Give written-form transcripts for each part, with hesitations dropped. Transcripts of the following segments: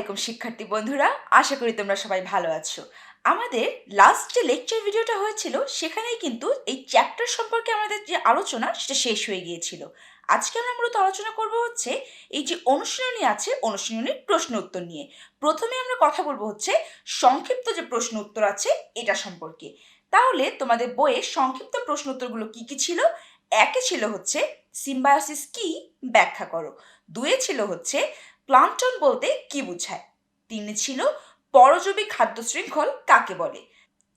আলাইকুম শিক্ষার্থী বন্ধুরা, আশা করি তোমরা সবাই ভালো আছো। আমাদের লাস্ট যে লেকচার ভিডিওটা হয়েছিল সেখানেই কিন্তু এই চ্যাপ্টার সম্পর্কে আমাদের যে আলোচনা সেটা শেষ হয়ে গিয়েছিল। আজকে আমরা মূলত আলোচনা করব হচ্ছে এই যে অনুশীলনী আছে, অনুশীলনীর প্রশ্ন উত্তর নিয়ে। প্রথমে আমরা কথা বলবো হচ্ছে সংক্ষিপ্ত যে প্রশ্ন উত্তর আছে এটা সম্পর্কে। তাহলে তোমাদের বইয়ে সংক্ষিপ্ত প্রশ্ন উত্তরগুলো কি কি ছিল? একে ছিল হচ্ছে সিম্বায়োসিস কি ব্যাখ্যা করো। দুয়ে ছিল হচ্ছে প্লান্টন বলতে কি বোঝায়। তিনে ছিল পরজীবী খাদ্য শৃঙ্খল কাকে বলে।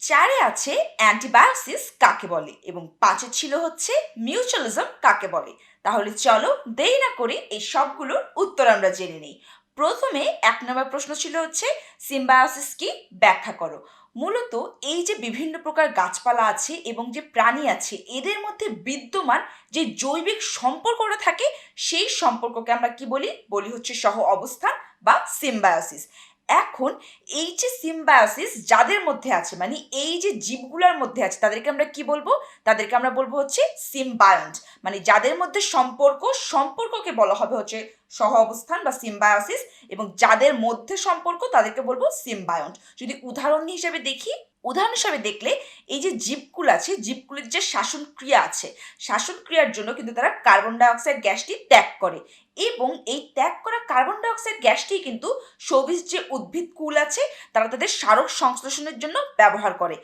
চারে আছে অ্যান্টিবায়োসিস কাকে বলে এবং পাঁচে ছিল হচ্ছে মিউচুয়ালিজম কাকে বলে। তাহলে চলো দেরি না করে এই সবগুলোর উত্তর আমরা জেনে নিই। প্রথমে ১ নম্বর প্রশ্ন ছিল হচ্ছে সিম্বায়োসিস কি ব্যাখ্যা করো। মূলত এই যে বিভিন্ন প্রকার গাছপালা আছে এবং যে প্রাণী আছে এদের মধ্যে বিদ্যমান যে জৈবিক সম্পর্কটা থাকে সেই সম্পর্ককে আমরা কি বলি? বলি হচ্ছে সহ অবস্থান বা সিম্বায়োসিস। এখন এই যে সিম্বায়োসিস যাদের মধ্যে আছে, মানে এই যে জীবগুলোর মধ্যে আছে, তাদেরকে আমরা কি বলবো? তাদেরকে আমরা বলবো হচ্ছে সিম্বায়ন্ট। মানে যাদের মধ্যে সম্পর্ককে বলা হবে হচ্ছে সহ অবস্থান বা সিম্বায়োসিস, এবং যাদের মধ্যে সম্পর্ক তাদেরকে বলবো সিম্বায়ন্ট। যদি উদাহরণ হিসেবে দেখলে এই যে জীবকুল আছে, জীবকুলের যে শাসন ক্রিয়া আছে, শাসন ক্রিয়ার জন্য কিন্তু তারা কার্বন ডাইঅক্সাইড গ্যাসটি ত্যাগ করে, এবং এই ত্যাগ করা কার্বন ডাইঅক্সাইড গ্যাসটি কিন্তু সবুজ যে উদ্ভিদ কুল আছে তারা তাদের সারক সংশ্লেষণের জন্য ব্যবহার করে।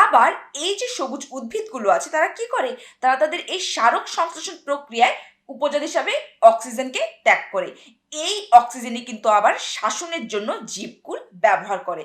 আবার এই যে সবুজ উদ্ভিদগুলো আছে তারা কি করে? তারা তাদের এই সারক সংশ্লেষণ প্রক্রিয়ায় উপজাত হিসাবে অক্সিজেনকে ত্যাগ করে। এই অক্সিজেনই কিন্তু আবার শাসনের জন্য জীবকুল ব্যবহার করে।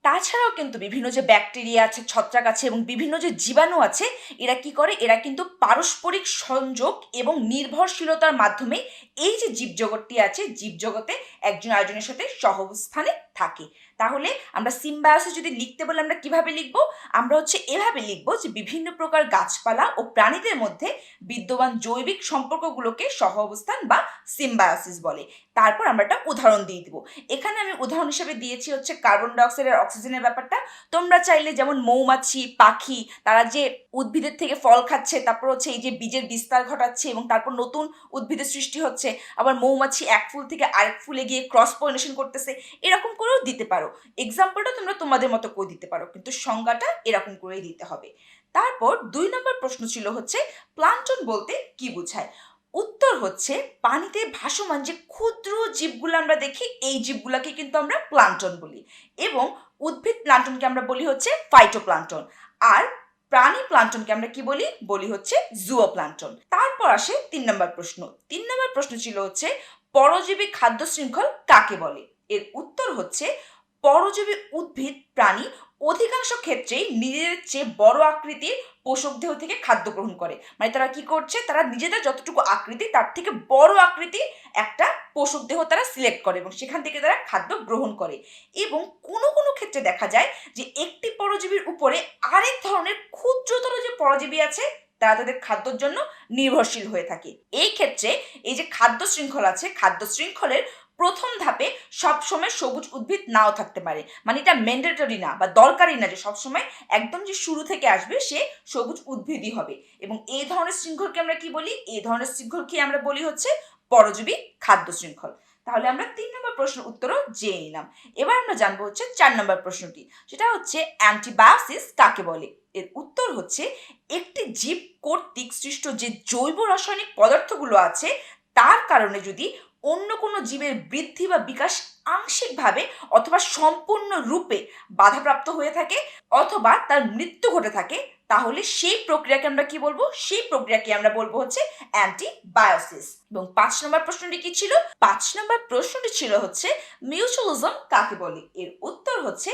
তাছাড়াও কিন্তু বিভিন্ন যে ব্যাকটেরিয়া আছে, ছত্রাক আছে এবং বিভিন্ন যে জীবাণু আছে, এরা কি করে? এরা কিন্তু পারস্পরিক সংযোগ এবং নির্ভরশীলতার মাধ্যমে এই যে জীবজগৎটি আছে, জীবজগতে একজন আরেকজনের সাথে সহাবস্থানে থাকে। তাহলে আমরা সিম্বায়োসিস যদি লিখতে বলে আমরা কিভাবে লিখবো? আমরা হচ্ছে এভাবে লিখবো যে বিভিন্ন প্রকার গাছপালা ও প্রাণীদের মধ্যে বিদ্যমান জৈবিক সম্পর্কগুলোকে সহাবস্থান বা সিম্বায়োসিস বলে। তারপর আমরা একটা উদাহরণ দিয়ে দিব। এখানে আমি উদাহরণ হিসেবে দিয়েছি হচ্ছে কার্বন ডাইঅক্সাইড আর অক্সিজেনের ব্যাপারটা। তোমরা চাইলে যেমন মৌমাছি, পাখি, তারা যে উদ্ভিদের থেকে ফল খাচ্ছে, তারপর হচ্ছে এই যে বীজের বিস্তার ঘটাচ্ছে এবং তারপর নতুন উদ্ভিদের সৃষ্টি হচ্ছে, আবার মৌমাছি এক ফুল থেকে আরেক ফুলে গিয়ে ক্রস পলিনেশন করতেছে, এরকম করেও দিতে পারো। এক্সাম্পলটা তোমরা তোমাদের মতো করে দিতে পারো, কিন্তু সংজ্ঞাটা এরকম করেই দিতে হবে। তারপর ২ নম্বর প্রশ্ন ছিল হচ্ছে প্লান্টন বলতে কি বোঝায়। উত্তর হচ্ছে পানিতে ভাসমান যে ক্ষুদ্র জীবগুলো আমরা দেখি, এই জীবগুলোকে কিন্তু আমরা প্লান্টন বলি, এবং উদ্ভিদ প্লান্টনকে আমরা বলি হচ্ছে ফাইটোপ্লান্টন, আর প্রাণী প্লান্টনকে আমরা কি বলি? বলি হচ্ছে জুওপ্লান্টন। তারপর আসে ৩ নম্বর প্রশ্ন। ৩ নম্বর প্রশ্ন ছিল হচ্ছে পরজীবী খাদ্য শৃঙ্খল কাকে বলে। এর উত্তর হচ্ছে পরজীবী উদ্ভিদ প্রাণী অধিকাংশ ক্ষেত্রেই নিজেদের চেয়ে বড় আকৃতির পোষক দেহ থেকে খাদ্য গ্রহণ করে। মানে তারা কি করছে? তারা নিজেদের যতটুকু আকৃতি তার থেকে বড় আকৃতি একটা পোষক দেহ তারা সিলেক্ট করে এবং সেখান থেকে তারা খাদ্য গ্রহণ করে। এবং কোনো কোনো ক্ষেত্রে দেখা যায় যে একটি পরজীবীর উপরে আরেক ধরনের ক্ষুদ্রতর যে পরজীবী আছে তারা তাদের খাদ্যের জন্য নির্ভরশীল হয়ে থাকে। এই ক্ষেত্রে এই যে খাদ্য শৃঙ্খল আছে, খাদ্য শৃঙ্খলের প্রথম ধাপে সবসময় সবুজ উদ্ভিদ নাও থাকতে পারে। মানে এটা ম্যান্ডেটরি না বা দরকারি না যে সবসময় একদম যে শুরু থেকে আসবে সে সবুজ উদ্ভিদই হবে। এবং এই ধরনের শৃঙ্খলকে আমরা কি বলি? এই ধরনের শৃঙ্খলকে আমরা বলি হচ্ছে পরজীবী খাদ্য শৃঙ্খল। তাহলে আমরা ৩ নম্বর প্রশ্নের উত্তরও জেনে নিলাম। এবার আমরা জানবো হচ্ছে ৪ নম্বর প্রশ্নটি, সেটা হচ্ছে অ্যান্টিবায়োসিস কাকে বলে। এর উত্তর হচ্ছে একটি জীব কর্তৃক সৃষ্ট যে জৈব রাসায়নিক পদার্থগুলো আছে তার কারণে যদি অন্য কোনো জীবের বৃদ্ধি বা বিকাশ আংশিকভাবে অথবা সম্পূর্ণ রূপে বাধাপ্রাপ্ত হয়ে থাকে অথবা তার মৃত্যু ঘটে থাকে, তাহলে সেই প্রক্রিয়াকে আমরা কি বলবো? সেই প্রক্রিয়াকে আমরা বলবো হচ্ছে অ্যান্টিবায়োসিস। এবং ৫ নম্বর প্রশ্নটি কি ছিল? ৫ নম্বর প্রশ্নটি ছিল হচ্ছে মিউচুয়ালিজম কাকে বলে। এর উত্তর হচ্ছে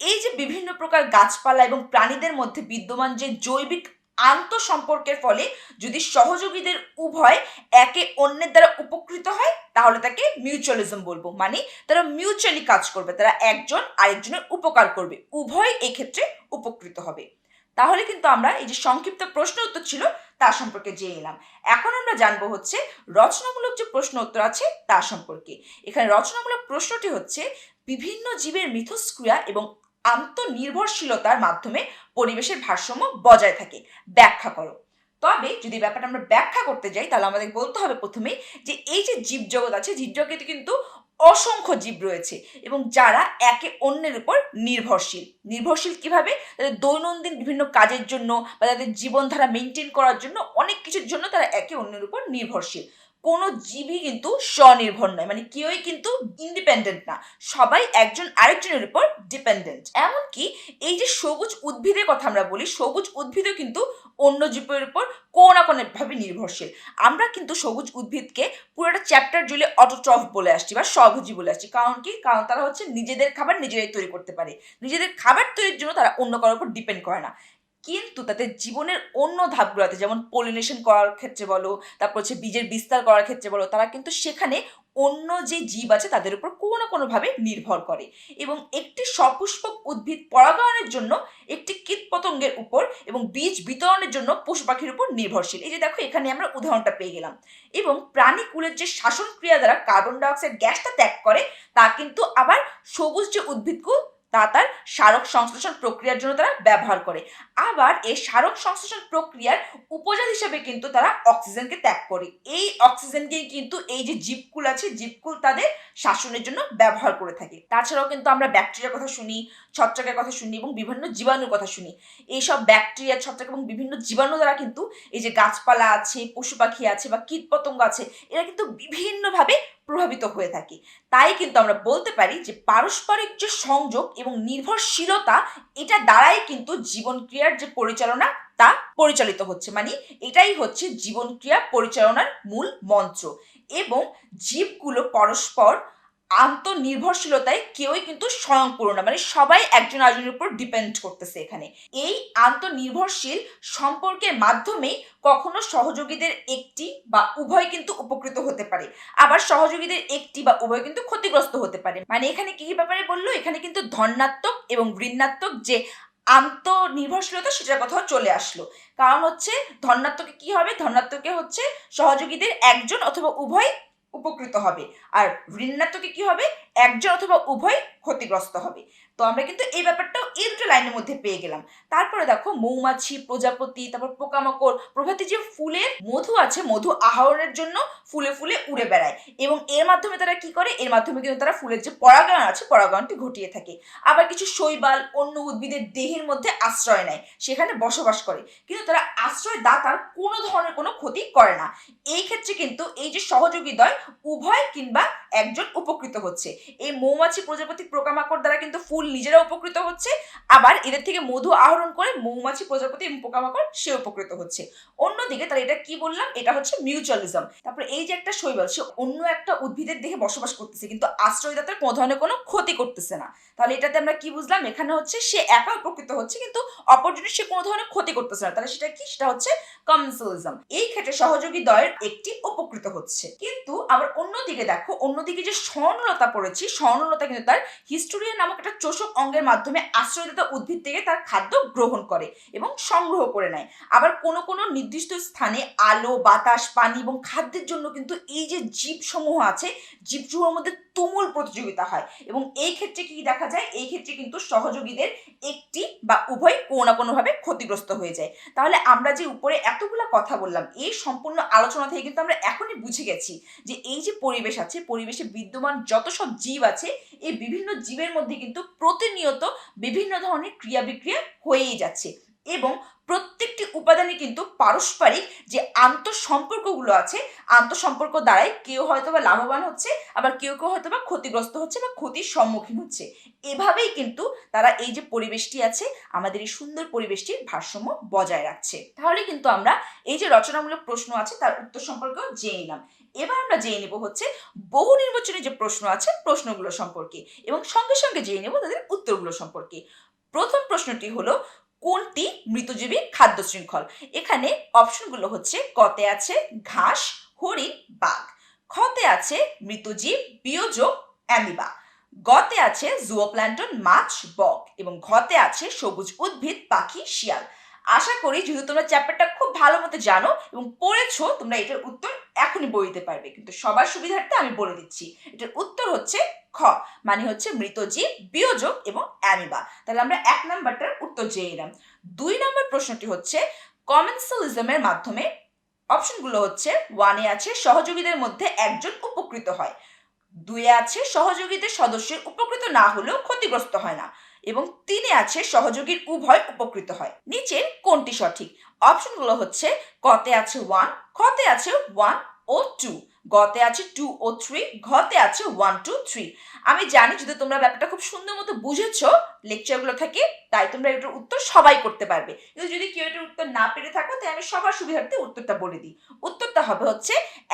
এই যে বিভিন্ন প্রকার গাছপালা এবং প্রাণীদের মধ্যে বিদ্যমান যে জৈবিক আন্তঃসম্পর্কের ফলে যদি সহযোগীদের উভয় একে অন্যের দ্বারা উপকৃত হয় তাহলে তাকে মিউচুয়ালিজম বলবো। মানে তারা মিউচুয়ালি কাজ করবে, তারা একজন আরেকজনের উপকার করবে, উভয় এক্ষেত্রে উপকৃত হবে। তাহলে কিন্তু আমরা এই যে সংক্ষিপ্ত প্রশ্ন উত্তর ছিল তার সম্পর্কে জেনে নিলাম। এখন আমরা জানবো হচ্ছে রচনামূলক যে প্রশ্ন উত্তর আছে তার সম্পর্কে। এখানে রচনামূলক প্রশ্নটি হচ্ছে বিভিন্ন জীবের মিথস্ক্রিয়া এবং আন্তঃনির্ভরশীলতার মাধ্যমে পরিবেশের ভারসাম্য বজায় থাকে, ব্যাখ্যা করো। তবে যদি ব্যাপারটা আমরা ব্যাখ্যা করতে যাই তাহলে আমাদের বলতে হবে প্রথমেই যে এই যে জীবজগৎ আছে, জীবজগতে কিন্তু অসংখ্য জীব রয়েছে এবং যারা একে অন্যের উপর নির্ভরশীল কিভাবে? তাদের দৈনন্দিন বিভিন্ন কাজের জন্য বা তাদের জীবনধারা মেনটেন করার জন্য অনেক কিছুর জন্য তারা একে অন্যের উপর নির্ভরশীল। কোনো জীবই কিন্তু স্বনির্ভর নয়, মানে কেউই কিন্তু ইন্ডিপেন্ডেন্ট না, সবাই একজন আরেকজনের উপর ডিপেন্ডেন্ট। এমনকি এই যে সবুজ উদ্ভিদের কথা আমরা বলি, সবুজ উদ্ভিদও কিন্তু অন্য জীবের উপর কোনো না কোনো ভাবে নির্ভরশীল। আমরা কিন্তু সবুজ উদ্ভিদকে পুরোটা চ্যাপ্টার জুড়ে অটোট্রফ বলে আসছি বা স্বভোজী বলে আসছি। কারণ কি? কারণ তারা হচ্ছে নিজেদের খাবার নিজেরাই তৈরি করতে পারে, নিজেদের খাবার তৈরির জন্য তারা অন্য কারোর উপর ডিপেন্ড করে না। কিন্তু তাদের জীবনের অন্য ধাপগুলোতে, যেমন পলিনেশন করার ক্ষেত্রে বলো, তারপর হচ্ছে বীজের বিস্তার করার ক্ষেত্রে বলো, তারা কিন্তু সেখানে অন্য যে জীব আছে তাদের উপর কোনো না কোনোভাবে নির্ভর করে। এবং একটি সপুষ্পক উদ্ভিদ পরাগায়নের জন্য একটি কীটপতঙ্গের উপর এবং বীজ বিতরণের জন্য পশু পাখির উপর নির্ভরশীল। এই যে দেখো, এখানে আমরা উদাহরণটা পেয়ে গেলাম। এবং প্রাণীকুলের যে শাসন ক্রিয়া দ্বারা কার্বন ডাইঅক্সাইড গ্যাসটা ত্যাগ করে, তা কিন্তু আবার সবুজ যে উদ্ভিদকুল তা তার সারক সংশ্লেষণ প্রক্রিয়ার জন্য তারা ব্যবহার করে। আবার এই সারক সংশ্লেষণ প্রক্রিয়ার উপজাত হিসেবে কিন্তু তারা অক্সিজেনকে ত্যাগ করে। এই অক্সিজেনকেই কিন্তু এই যে জীবকুল আছে, জীবকুল তাদের শাসনের জন্য ব্যবহার করে থাকে। তাছাড়াও কিন্তু আমরা ব্যাকটেরিয়ার কথা শুনি, ছত্রাকের কথা শুনি এবং বিভিন্ন জীবাণুর কথা শুনি। এইসব ব্যাকটেরিয়া, ছত্রাক এবং বিভিন্ন জীবাণু দ্বারা কিন্তু এই যে গাছপালা আছে, পশু পাখি আছে বা কীটপতঙ্গ আছে, এরা কিন্তু বিভিন্নভাবে প্রভাবিত হয়ে থাকে। তাই কিন্তু আমরা বলতে পারি যে পারস্পরিক যে সংযোগ এবং নির্ভরশীলতা, এটা দ্বারাই কিন্তু জীবন ক্রিয়ার যে পরিচালনা তা পরিচালিত হচ্ছে। মানে এটাই হচ্ছে জীবন ক্রিয়া পরিচালনার মূল মন্ত্র। এবং জীবগুলো পরস্পর আন্তঃনির্ভরশীলতায় কেউই কিন্তু স্বয়ংপূর্ণ না, মানে সবাই একজন আরেকজনের উপর ডিপেন্ড করতেছে এখানে। এই আন্তঃনির্ভরশীল সম্পর্কের মাধ্যমেই কখনো সহযোগীদের একটি বা উভয় কিন্তু উপকৃত হতে পারে, আবার সহযোগীদের একটি বা উভয় কিন্তু ক্ষতিগ্রস্ত হতে পারে। মানে এখানে কি ব্যাপারে বললো, এখানে কিন্তু ধনাত্মক এবং ঋণাত্মক যে আন্তঃনির্ভরশীলতা সেটার কথাও চলে আসলো। কারণ হচ্ছে ধনাত্মকে কি হবে? ধনাত্মকে হচ্ছে সহযোগীদের একজন অথবা উভয় উপকৃত হবে, আর ঋণাত্মকে কি হবে? একজন অথবা উভয় ক্ষতিগ্রস্ত হবে। তো আমরা কিন্তু এই ব্যাপারটাও এই দুটো লাইনের মধ্যে পেয়ে গেলাম। তারপরে দেখো, মৌমাছি, প্রজাপতি, তারপর পোকামাকড় প্রভৃতি যে ফুলের মধু আছে, মধু আহরণের জন্য ফুলে ফুলে উড়ে বেড়ায় এবং এর মাধ্যমে তারা কি করে? এর মাধ্যমে কিন্তু তারা ফুলের যে পরাগায়ন আছে, পরাগায়নটি ঘটিয়ে থাকে। আবার কিছু শৈবাল অন্য উদ্ভিদের দেহের মধ্যে আশ্রয় নেয়, সেখানে বসবাস করে, কিন্তু তারা আশ্রয় দাতার কোনো ধরনের কোনো ক্ষতি করে না। এই ক্ষেত্রে কিন্তু এই যে সহযোগী দ্বয় উভয় কিংবা একজন উপকৃত হচ্ছে। এই মৌমাছি, প্রজাপতি, পোকামাকড় দ্বারা কিন্তু ফুল নিজেরা উপকৃত হচ্ছে, আবার এদের থেকে মধু আহরণ করে মৌমাছি, প্রজাপতি এবং পোকামাকড় সে উপকৃত হচ্ছে। অন্যদিকে তাহলে এটা কি বললাম? এটা হচ্ছে মিউচুয়ালিজম। তারপরে এই যে একটা শৈবাল, সে অন্য একটা উদ্ভিদের দেহে বসবাস করতেছে, কিন্তু আশ্রয়দাতার কোনো ধরনের কোনো ক্ষতি করতেছে না। তাহলে এটাতে আমরা কি বুঝলাম? এখানে হচ্ছে সে একা উপকৃত হচ্ছে, কিন্তু অপরজনের সে কোনো ধরনের ক্ষতি করতেছে না। তাহলে সেটা কি? সেটা হচ্ছে কমেন্সালিজম। এই ক্ষেত্রে সহযোগী দ্বয়ের একটি উপকৃত হচ্ছে। কিন্তু আবার অন্যদিকে দেখো, অন্যদিকে যে স্বর্ণলতা পড়েছি, স্বর্ণলতা কিন্তু তার হিস্টোরিয়া নামক একটা চোষক অঙ্গের মাধ্যমে আশ্রয়দাতা উদ্ভিদ থেকে তার খাদ্য গ্রহণ করে এবং সংগ্রহ করে নেয়। আবার কোনো কোনো নির্দিষ্ট স্থানে আলো, বাতাস, পানি এবং খাদ্যের জন্য কিন্তু এই যে জীবসমূহ আছে, জীবসমূহের মধ্যে তুমুল প্রতিযোগিতা হয় এবং এই ক্ষেত্রে কি দেখা যায়? এই ক্ষেত্রে কিন্তু সহযোগীদের একটি বা উভয় কোনো না কোনোভাবে ক্ষতিগ্রস্ত হয়ে যায়। তাহলে আমরা যে উপরে এতগুলো কথা বললাম, এই সম্পূর্ণ আলোচনা থেকে কিন্তু আমরা এখনই বুঝে গেছি যে এই যে পরিবেশ আছে, পরিবেশে বিদ্যমান যত সব জীব আছে, এই বিভিন্ন জীবের মধ্যে কিন্তু প্রতিনিয়ত বিভিন্ন ধরনের ক্রিয়া বিক্রিয়া হয়েই যাচ্ছে এবং প্রত্যেকটি উপাদানে কিন্তু পারস্পরিক যে আন্তঃসম্পর্কগুলো আছে, আন্তঃসম্পর্ক দ্বারাই কেউ হয়তো বা লাভবান হচ্ছে, আবার কেউ কেউ হয়তো বা ক্ষতিগ্রস্ত হচ্ছে বা ক্ষতির সম্মুখীন হচ্ছে। এভাবেই কিন্তু তারা এই যে পরিবেশটি আছে, আমাদের এই সুন্দর পরিবেশটির ভারসাম্য বজায় রাখছে। তাহলে কিন্তু আমরা এই যে রচনামূলক প্রশ্ন আছে তার উত্তর সম্পর্কেও জেনে নিলাম। এবার আমরা জেনে নেব হচ্ছে বহু নির্বাচনী যে প্রশ্ন আছে, প্রশ্নগুলো সম্পর্কে, এবং সঙ্গে সঙ্গে জেনে নেব তাদের উত্তরগুলো সম্পর্কে। প্রথম প্রশ্নটি হলো, কোনটি মৃতজীবী খাদ্য শৃঙ্খল? এখানে অপশনগুলো হচ্ছে, কতে আছে ঘাস, হরিণ, বাঘ; খতে আছে মৃতজীব, বিয়োজক, অ্যামিবা; গতে আছে জুওপ্ল্যাঙ্কটন, মাছ, বক; এবং ঘতে আছে সবুজ উদ্ভিদ, পাখি, শিয়াল। আশা করি যেহেতু তোমরা চ্যাপ্টারটা খুব ভালো মতো জানো এবং পড়েছো, তোমরা এটার উত্তর এখনই বলে দিতে পারবে। কিন্তু সবার সুবিধার্থে আমি বলে দিচ্ছি, এটার উত্তর হচ্ছে খ, মানে হচ্ছে মৃতজীব, বিয়োজক এবং অ্যামিবা। তাহলে আমরা 1 নাম্বারটার উত্তর জেনে নিলাম। 2 নম্বর প্রশ্নটি হচ্ছে, কমেন্সালিজমের মাধ্যমে অপশনগুলো হচ্ছে, 1 এ আছে সহযোগীদের মধ্যে একজন উপকৃত হয়, 2-এ আছে সহযোগীদের সদস্যের উপকৃত না হলেও ক্ষতিগ্রস্ত হয় না, এবং 3-এ আছে সহযোগীর উভয় উপকৃত হয়। নিচের কোনটি সঠিক? অপশনগুলো হচ্ছে কতে আছে 1, খতে আছে 1 ও 2, গতে আছে 2 ও 3, ঘতে আছে 1 2 3। আমি জানি যদি তোমরা ব্যাপারটা খুব সুন্দর মতো বুঝেছো লেকচারগুলো থেকে, তাই তোমরা এটার উত্তর সবাই করতে পারবে। কিন্তু যদি কেউ এটার উত্তর না পেরে থাকো, তাই আমি সবার সুবিধার্থে উত্তরটা বলে দিই। উত্তরটা হবে হচ্ছে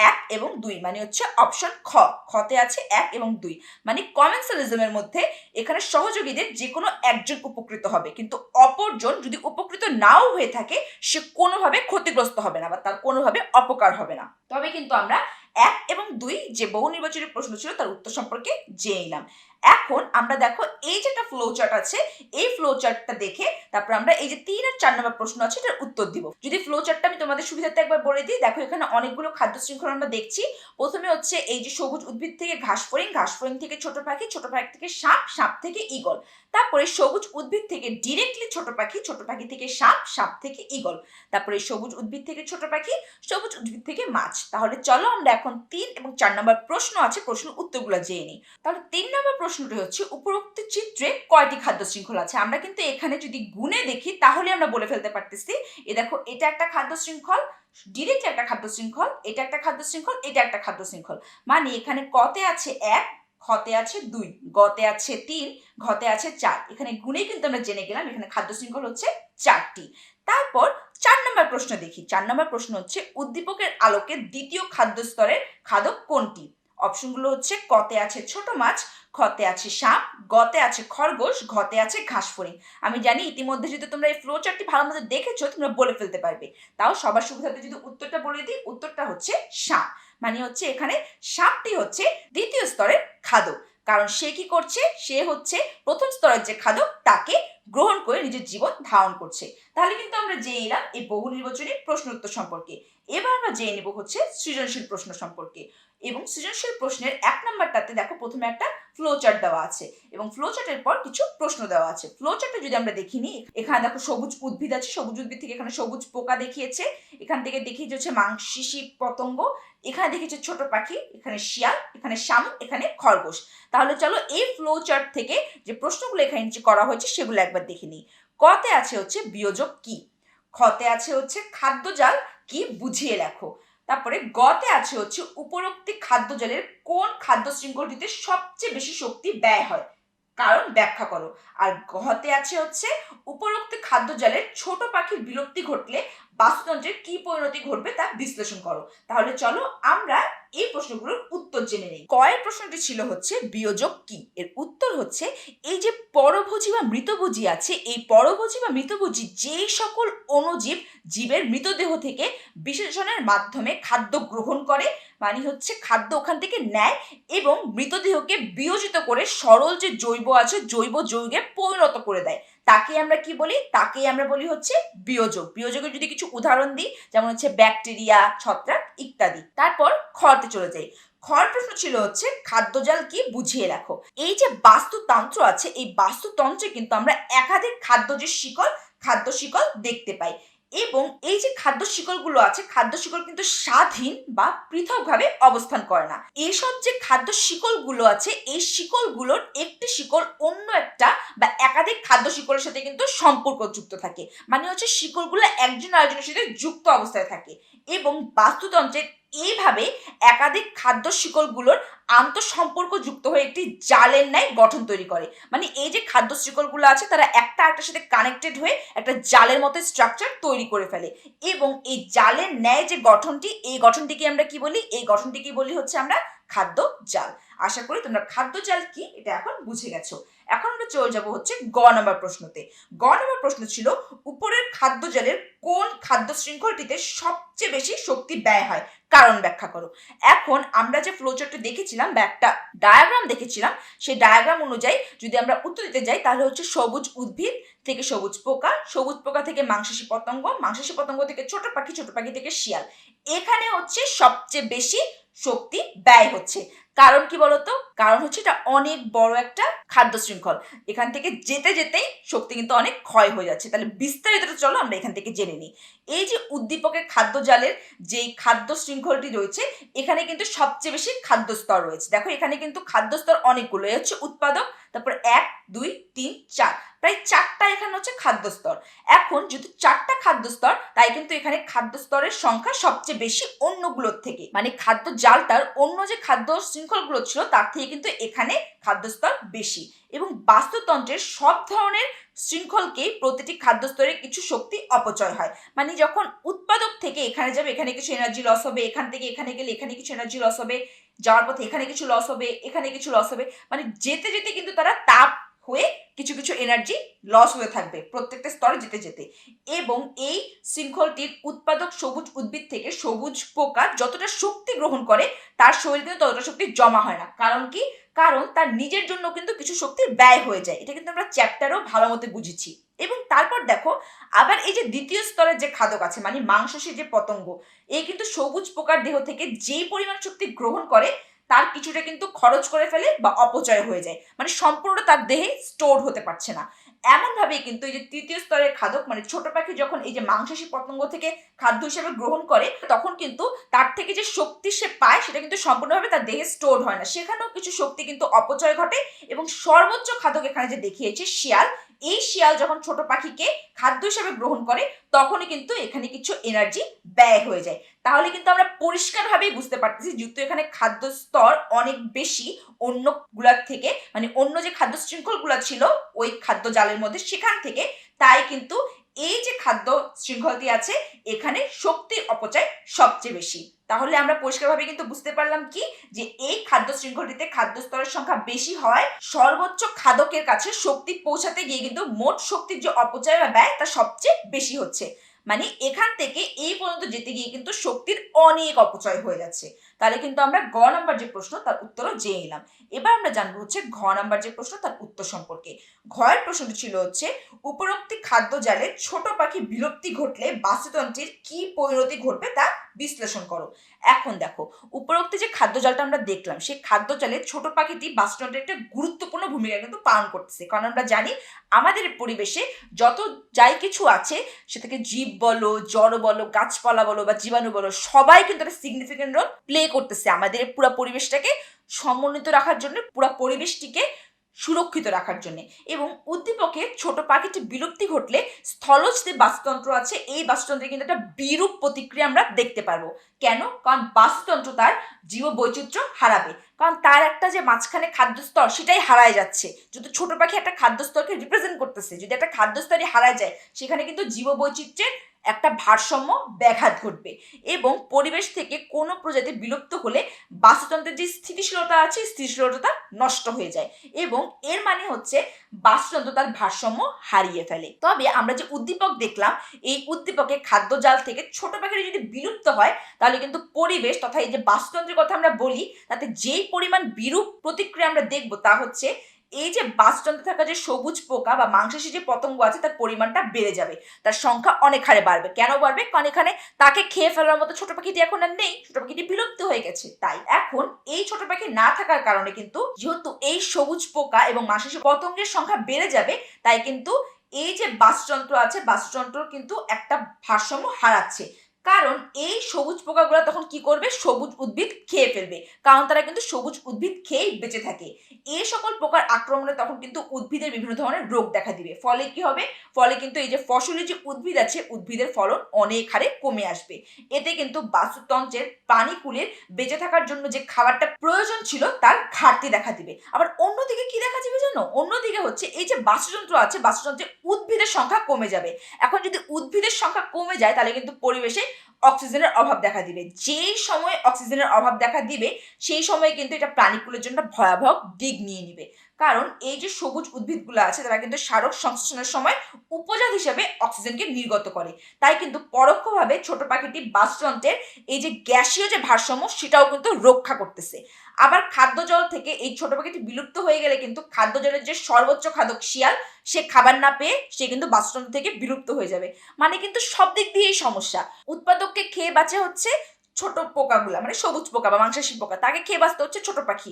1 এবং 2, মানে হচ্ছে অপশন খ। খতে আছে 1 এবং 2, মানে কমেন্সালিজমের মধ্যে এখানে সহযোগীদের যে কোনো একজন উপকৃত হবে, কিন্তু অপরজন যদি উপকৃত নাও হয়ে থাকে সে কোনোভাবে ক্ষতিগ্রস্ত হবে না বা তার কোনোভাবে অপকার হবে না। তবে কিন্তু আমরা 1 এবং 2 যে বহু নির্বাচনী প্রশ্ন ছিল তার উত্তর সম্পর্কে জেনে নিলাম। এখন আমরা দেখো এই যে একটা ফ্লো চার্ট আছে, এই ফ্লো চার্টটা দেখে তারপর আমরা এই যে 3 আর 4 নম্বর প্রশ্ন আছে এটার উত্তর দিব। যদি ফ্লো চার্টটা আমি তোমাদের সুবিধার্থে একবার বলে দিই, দেখো এখানে অনেকগুলো খাদ্য শৃঙ্খলা আমরা দেখছি। প্রথমে হচ্ছে এই যে সবুজ উদ্ভিদ থেকে ঘাসফড়িং, ঘাসফড়িং থেকে ছোট পাখি, ছোট পাখি থেকে সাপ, সাপ থেকে ঈগল। তারপরে সবুজ উদ্ভিদ থেকে ডিরেক্টলি ছোট পাখি, ছোট পাখি থেকে সাপ, সাপ থেকে ঈগল। তারপরে সবুজ উদ্ভিদ থেকে ছোট পাখি, সবুজ উদ্ভিদ থেকে মাছ। তাহলে চলো আমরা এখন 3 এবং 4 নম্বর প্রশ্ন আছে, প্রশ্নের উত্তরগুলো জেনে নিই। তাহলে 3 নম্বর প্রশ্নটি হচ্ছে উপরোক্ত চিত্রে কয়টি খাদ্য শৃঙ্খলা আছে? আমরা কিন্তু এখানে যদি গুণে দেখি তাহলে আমরা বলে ফেলতে পারতেছি। এ দেখো এটা একটা খাদ্য শৃঙ্খল, ডিরেক্ট একটা খাদ্য শৃঙ্খল, এটা একটা খাদ্য শৃঙ্খল, এটা একটা খাদ্য শৃঙ্খল। মানে এখানে কতে আছে 1, খতে আছে 2, গতে আছে 3, ঘতে আছে 4। এখানে গুণেই কিন্তু আমরা জেনে গেলাম এখানে খাদ্য শৃঙ্খল হচ্ছে 4টি। তারপর 4 নম্বর প্রশ্ন দেখি। 4 নম্বর প্রশ্ন হচ্ছে উদ্দীপকের আলোকে দ্বিতীয় খাদ্য স্তরের খাদক কোনটি? অপশনগুলো হচ্ছে কতে আছে ছোট মাছ, খতে আছে সাপ, গতে আছে খরগোশ, ঘতে আছে ঘাসফড়িং। আমি জানি ইতিমধ্যে যদি তোমরা এই ফ্লো চার্টটি ভালো মতো দেখেছো তোমরা বলে ফেলতে পারবে, তাও সবার সুবিধাতে যদি উত্তরটা বলে দিই, উত্তরটা হচ্ছে সাপ। মানে হচ্ছে এখানে সাপটি হচ্ছে দ্বিতীয় স্তরের খাদক, কারণ সে কি করছে, সে হচ্ছে প্রথম স্তরের যে খাদক তাকে গ্রহণ করে নিজের জীবন ধারণ করছে। তাহলে কিন্তু আমরা জেনে নিলাম এই বহু নির্বাচনী প্রশ্ন উত্তর সম্পর্কে। এবার আমরা জেনে নেব হচ্ছে সৃজনশীল প্রশ্ন সম্পর্কে। এবং সৃজনশীল প্রশ্নের 1 নাম্বারটাতে দেখো প্রথমে একটা ফ্লো চার্ট দেওয়া আছে এবং ফ্লো চার্টের পর কিছু প্রশ্ন দেওয়া আছে। ফ্লো চার্টে যদি আমরা দেখিনি, এখানে দেখো সবুজ উদ্ভিদ আছে, সবুজ উদ্ভিদ থেকে এখানে সবুজ পোকা দেখিয়েছে, এখান থেকে দেখিয়েছে হচ্ছে মাংসেশী পতঙ্গ, এখানে দেখিয়েছে ছোট পাখি, এখানে শিয়াল, এখানে শামুক, এখানে খরগোশ। তাহলে চলো এই ফ্লো চার্ট থেকে যে প্রশ্নগুলো এখানে করা হয়েছে সেগুলো একবার দেখে নিই। কতে আছে হচ্ছে বিয়োজক কি, খতে আছে হচ্ছে খাদ্যজাল কি বুঝিয়ে লেখো, তারপরে গতে আছে হচ্ছে উপরোক্ত খাদ্যজালের কোন খাদ্য শৃঙ্খলটিতে সবচেয়ে বেশি শক্তি ব্যয় হয়, কারণ ব্যাখ্যা করো। আর ঘতে আছে হচ্ছে উপরোক্ত খাদ্যজালের ছোট পাখির বিলুপ্তি ঘটলে বাস্তুতন্ত্রের কি পরিণতি ঘটবে তা বিশ্লেষণ করো। তাহলে চলো আমরা এই প্রশ্নগুলোর উত্তর জেনে নেই। কয়ের প্রশ্নটি ছিল হচ্ছে বিয়োজক কি, এর উত্তর হচ্ছে এই যে পরভোজী বা মৃতভোজী আছে, এই পরভোজী বা মৃতভোজী যেই সকল অণুজীব জীবের মৃতদেহ থেকে বিশেষণের মাধ্যমে খাদ্য গ্রহণ করে, মানে হচ্ছে খাদ্য ওখান থেকে নেয় এবং মৃতদেহকে বিয়োজিত করে সরল যে জৈব আছে জৈব যৌগে পরিণত করে দেয়, তাকে আমরা কি বলি, তাকেই আমরা বলি হচ্ছে বিয়োজক। বিয়োজকের যদি কিছু উদাহরণ দিই, যেমন হচ্ছে ব্যাকটেরিয়া, ছত্রাক ইত্যাদি। তারপর খতে চলে যাই। খর প্রশ্ন ছিল হচ্ছে খাদ্যজাল কি বুঝিয়ে লেখো। এই যে বাস্তুতন্ত্র আছে, এই বাস্তুতন্ত্রে কিন্তু আমরা একাধিক খাদ্য শিকল দেখতে পাই এবং এই যে খাদ্য শিকলগুলো আছে, খাদ্য শিকল কিন্তু স্বাধীন বা পৃথকভাবে অবস্থান করে না। এইসব যে খাদ্য শিকলগুলো আছে, এই শিকলগুলোর একটি শিকল অন্য একটা বা একাধিক খাদ্য শিকলের সাথে কিন্তু সম্পর্ক যুক্ত থাকে, মানে হচ্ছে শিকলগুলো একজন আরেকজনের সাথে যুক্ত অবস্থায় থাকে এবং বাস্তুতন্ত্রের এইভাবে একাধিক খাদ্য শিকলগুলোর আন্তঃসম্পর্ক যুক্ত হয়ে একটি জালের ন্যায় গঠন তৈরি করে। মানে এই যে খাদ্য শিকলগুলো আছে তারা একটা আরেকটার সাথে কানেক্টেড হয়ে একটা জালের মতো স্ট্রাকচার তৈরি করে ফেলে এবং এই জালের ন্যায় যে গঠনটি, এই গঠনটিকে আমরা কি বলি, এই গঠনটিকে বলি হচ্ছে আমরা খাদ্য জাল। আশা করি তোমরা খাদ্য জাল কি এটা এখন বুঝে গেছো। এখন আমরা চলে যাব হচ্ছে গ নম্বর প্রশ্নতে। গ নম্বর প্রশ্ন ছিল উপরের খাদ্য জালের কোন খাদ্য শৃঙ্খলটিতে সবচেয়ে বেশি শক্তি ব্যয় হয়, কারণ ব্যাখ্যা করো। এখন আমরা যে ফ্লোচার্টটা দেখেছিলাম বা একটা ডায়াগ্রাম দেখেছিলাম, সেই ডায়াগ্রাম অনুযায়ী যদি আমরা উত্তর দিতে যাই তাহলে হচ্ছে সবুজ উদ্ভিদ থেকে সবুজ পোকা, সবুজ পোকা থেকে মাংসাশী পতঙ্গ, মাংসাশী পতঙ্গ থেকে ছোট পাখি, ছোট পাখি থেকে শিয়াল, এখানে হচ্ছে সবচেয়ে বেশি শক্তি ব্যয় হচ্ছে। কারণ কি বলতো? কারণ হচ্ছে এটা অনেক বড় একটা খাদ্য শৃঙ্খল। এখান থেকে যেতে যেতেই শক্তি কিন্তু অনেক ক্ষয় হয়ে যাচ্ছে। তাহলে বিস্তারিতটা চলো আমরা এখান থেকে জেনে নিই। এই যে উদ্দীপকের খাদ্য জালের যেই খাদ্য শৃঙ্খলটি রয়েছে, এখানে কিন্তু সবচেয়ে বেশি খাদ্য স্তর রয়েছে। দেখো এখানে কিন্তু খাদ্য স্তর অনেকগুলো। এই হচ্ছে উৎপাদক, তারপর 1, 2, 3, 4, প্রায় 4টা এখানে হচ্ছে খাদ্য স্তর। এখন যেহেতু 4টা খাদ্য স্তর, তাই কিন্তু এখানে খাদ্য স্তরের সংখ্যা সবচেয়ে বেশি অন্যগুলোর থেকে। মানে খাদ্য জালটার অন্য যে খাদ্য শৃঙ্খলগুলো ছিল তার থেকে কিন্তু এখানে খাদ্য স্তর বেশি। এবং বাস্তুতন্ত্রের সব ধরনের শৃঙ্খলকেই প্রতিটি খাদ্য স্তরে কিছু শক্তি অপচয় হয়। মানে যখন উৎপাদক থেকে এখানে যাবে, এখানে কিছু এনার্জি লস হবে, এখান থেকে এখানে গেলে এখানে কিছু এনার্জি লস হবে, যাওয়ার পথে এখানে কিছু লস হবে, এখানে কিছু লস হবে, মানে যেতে যেতে কিন্তু তারা তাপ হয়ে কিছু কিছু এনার্জি লস হয়ে থাকবে প্রত্যেকটা স্তরে যেতে যেতে। এবং এই শৃঙ্খলটির উৎপাদক সবুজ উদ্ভিদ থেকে সবুজ পোকা যতটা শক্তি গ্রহণ করে তার শরীরে কিন্তু ততটা শক্তি জমা হয় না। কারণ কি? কারণ তার নিজের জন্য কিন্তু কিছু শক্তি ব্যয় হয়ে যায়। এটা কিন্তু আমরা চ্যাপ্টারও ভালো মতো বুঝেছি। এবং তারপর দেখো আবার এই যে দ্বিতীয় স্তরের যে খাদক আছে, মানে মাংসাশী যে পতঙ্গ, এই কিন্তু সবুজ পোকার দেহ থেকে যেই পরিমাণ শক্তি গ্রহণ করে তার কিছুটা কিন্তু খরচ করে ফেলে বা অপচয় হয়ে যায়, মানে সম্পূর্ণ তার দেহে স্টোর হতে পারছে না। এমন ভাবেই কিন্তু এই যে তৃতীয় স্তরের খাদক, মানে ছোট পাখি যখন এই যে মাংসাশী পতঙ্গ থেকে খাদ্য হিসেবে গ্রহণ করে, তখন কিন্তু তার থেকে যে শক্তি সে পায় সেটা কিন্তু সম্পূর্ণভাবে তার দেহে স্টোর হয় না, সেখানেও কিছু শক্তি কিন্তু অপচয় ঘটে। এবং সর্বোচ্চ খাদক এখানে যে দেখিয়েছে শিয়াল, এই শিয়াল যখন ছোট পাখিকে খাদ্য হিসেবে গ্রহণ করে তখনই কিন্তু এখানে কিছু এনার্জি ব্যয় হয়ে যায়। তাহলে কিন্তু আমরা পরিষ্কারভাবেই বুঝতে পারতেছি যেহেতু এখানে খাদ্য স্তর অনেক বেশি অন্য গুলার থেকে, মানে অন্য যে খাদ্য শৃঙ্খল গুলা ছিল ওই খাদ্য জালের মধ্যে সেখান থেকে, তাই কিন্তু এই যে খাদ্য শৃঙ্খলটি আছে এখানে শক্তির অপচয় সবচেয়ে বেশি। তাহলে আমরা পরিষ্কারভাবে কিন্তু বুঝতে পারলাম কি, যে এই খাদ্য শৃঙ্খলটিতে খাদ্য স্তরের সংখ্যা বেশি হওয়ায় সর্বোচ্চ খাদকের কাছে শক্তি পৌঁছাতে গিয়ে কিন্তু মোট শক্তির যে অপচয় বা ব্যয় তা সবচেয়ে বেশি হচ্ছে। মানে এখান থেকে এই পর্যন্ত যেতে গিয়ে কিন্তু শক্তির অনেক অপচয় হয়ে যাচ্ছে। তাহলে কিন্তু আমরা গ নাম্বার যে প্রশ্ন তার উত্তরও জেনে নিলাম। এবার আমরা জানবো হচ্ছে ঘ নাম্বার যে প্রশ্ন তার উত্তর সম্পর্কে। ঘয়ের প্রশ্নটি ছিল হচ্ছে উপরোক্ত খাদ্য জালে ছোট পাখি বিলুপ্তি ঘটলে বাস্তুতন্ত্রের কি পরিণতি ঘটবে তা বিশ্লেষণ করো। এখন দেখো উপরোক্ত যে খাদ্য জালটা আমরা দেখলাম, সেই খাদ্য জালে ছোট পাখিটি বাস্তুতন্ত্রের একটা গুরুত্বপূর্ণ ভূমিকা কিন্তু পালন করতেছে। কারণ আমরা জানি আমাদের পরিবেশে যত যাই কিছু আছে, সে থেকে জীব বলো, জড় বলো, গাছপালা বলো বা জীবাণু বলো, সবাই কিন্তু একটা সিগনিফিকেন্ট রোল প্লে করতেছে আমাদের পুরো পরিবেশটাকে সমন্বিত রাখার জন্য, পুরো পরিবেশটিকে সুরক্ষিত রাখার জন্য। এবং উদ্দীপকে ছোট পাখিটি বিলুপ্তি ঘটলে স্থলজ যে বাস্তুতন্ত্র আছে এই বাস্তুতন্ত্রে কিন্তু একটা বিরূপ প্রতিক্রিয়া আমরা দেখতে পারবো। কেন? কারণ বাস্তুতন্ত্র তার জীব বৈচিত্র্য হারাবে, কারণ তার একটা যে মাঝখানে খাদ্যস্তর সেটাই হারায় যাচ্ছে। যদি ছোট পাখি একটা খাদ্যস্তরকে রিপ্রেজেন্ট করতেছে, যদি একটা খাদ্যস্তরই হারায় যায় সেখানে কিন্তু জীব বৈচিত্র্যের একটা ভারসাম্য ব্যাঘাত ঘটবে। এবং পরিবেশ থেকে কোনো প্রজাতি বিলুপ্ত হলে বাস্তুতন্ত্রের যে স্থিতিশীলতা আছে স্থিতিশীলতা নষ্ট হয়ে যায়, এবং এর মানে হচ্ছে বাস্তুতন্ত্র তার ভারসাম্য হারিয়ে ফেলে। তবে আমরা যে উদ্দীপক দেখলাম, এই উদ্দীপকে খাদ্য জাল থেকে ছোট পাখিটি যদি বিলুপ্ত হয় তাহলে কিন্তু পরিবেশ তথা এই যে বাস্তুতন্ত্রের কথা আমরা বলি তাতে যেই পরিমাণ বিরূপ প্রতিক্রিয়া আমরা দেখব তা হচ্ছে এই যে বাস্তুতন্ত্রে থাকা যে সবুজ পোকা বা মাংসাশী যে পতঙ্গ আছে তার পরিমাণটা বেড়ে যাবে, তার সংখ্যা অনেক হারে বাড়বে। কেন বাড়বে? কারণ এখানে তাকে খেয়ে ফেলার মতো ছোট পাখিটি এখন আর নেই, ছোট পাখিটি বিলুপ্ত হয়ে গেছে। তাই এখন এই ছোট পাখি না থাকার কারণে কিন্তু যেহেতু এই সবুজ পোকা এবং মাংসাশী পতঙ্গের সংখ্যা বেড়ে যাবে, তাই কিন্তু এই যে বাস্তুতন্ত্র আছে বাস্তুতন্ত্র কিন্তু একটা ভারসাম্য হারাচ্ছে। কারণ এই সবুজ পোকাগুলো তখন কি করবে? সবুজ উদ্ভিদ খেয়ে ফেলবে, কারণ তারা কিন্তু সবুজ উদ্ভিদ খেয়েই বেঁচে থাকে। এই সকল পোকার আক্রমণে তখন কিন্তু উদ্ভিদের বিভিন্ন ধরনের রোগ দেখা দিবে। ফলে কি হবে? ফলে কিন্তু এই যে ফসলি যে উদ্ভিদ আছে উদ্ভিদের ফলন অনেক হারে কমে আসবে। এতে কিন্তু বাস্তুতন্ত্রের প্রাণীকুলের বেঁচে থাকার জন্য যে খাবারটা প্রয়োজন ছিল তার ঘাটতি দেখা দিবে। আবার অন্যদিকে কি দেখা যাবে জানো? অন্যদিকে হচ্ছে এই যে বাস্তুতন্ত্র আছে বাস্তুতন্ত্রে উদ্ভিদের সংখ্যা কমে যাবে। এখন যদি উদ্ভিদের সংখ্যা কমে যায় তাহলে কিন্তু পরিবেশে অক্সিজেনের অভাব দেখা দিবে। যেই সময় অক্সিজেনের অভাব দেখা দিবে সেই সময় কিন্তু এটা প্রাণীকুলের জন্য ভয়াবহ দিক নিয়ে নিবে। কারণ এই যে সবুজ উদ্ভিদগুলো আছে তারা কিন্তু সারক সংশ্লেষণের সময় উপজাত হিসেবে অক্সিজেনকে নির্গত করে। তাই কিন্তু পরোক্ষভাবে ছোট পাখিটি বাস্তুতন্ত্রের এই যে গ্যাসীয় যে ভারসাম্য সেটাও কিন্তু রক্ষা করতেছে। আবার খাদ্য জল থেকে এই ছোট পাখিটি বিলুপ্ত হয়ে গেলে কিন্তু খাদ্য জলের যে সর্বোচ্চ খাদক শিয়াল, সে খাবার না পেয়ে সে কিন্তু বাস্তুতন্ত্র থেকে বিলুপ্ত হয়ে যাবে। মানে কিন্তু সব দিক দিয়েই সমস্যা। উৎপাদককে খেয়ে বাঁচে হচ্ছে ছোট পোকাগুলা, মানে সবুজ পোকা বা মাংসাশী পোকা, তাকে খেয়ে বাঁচতে হচ্ছে ছোট পাখি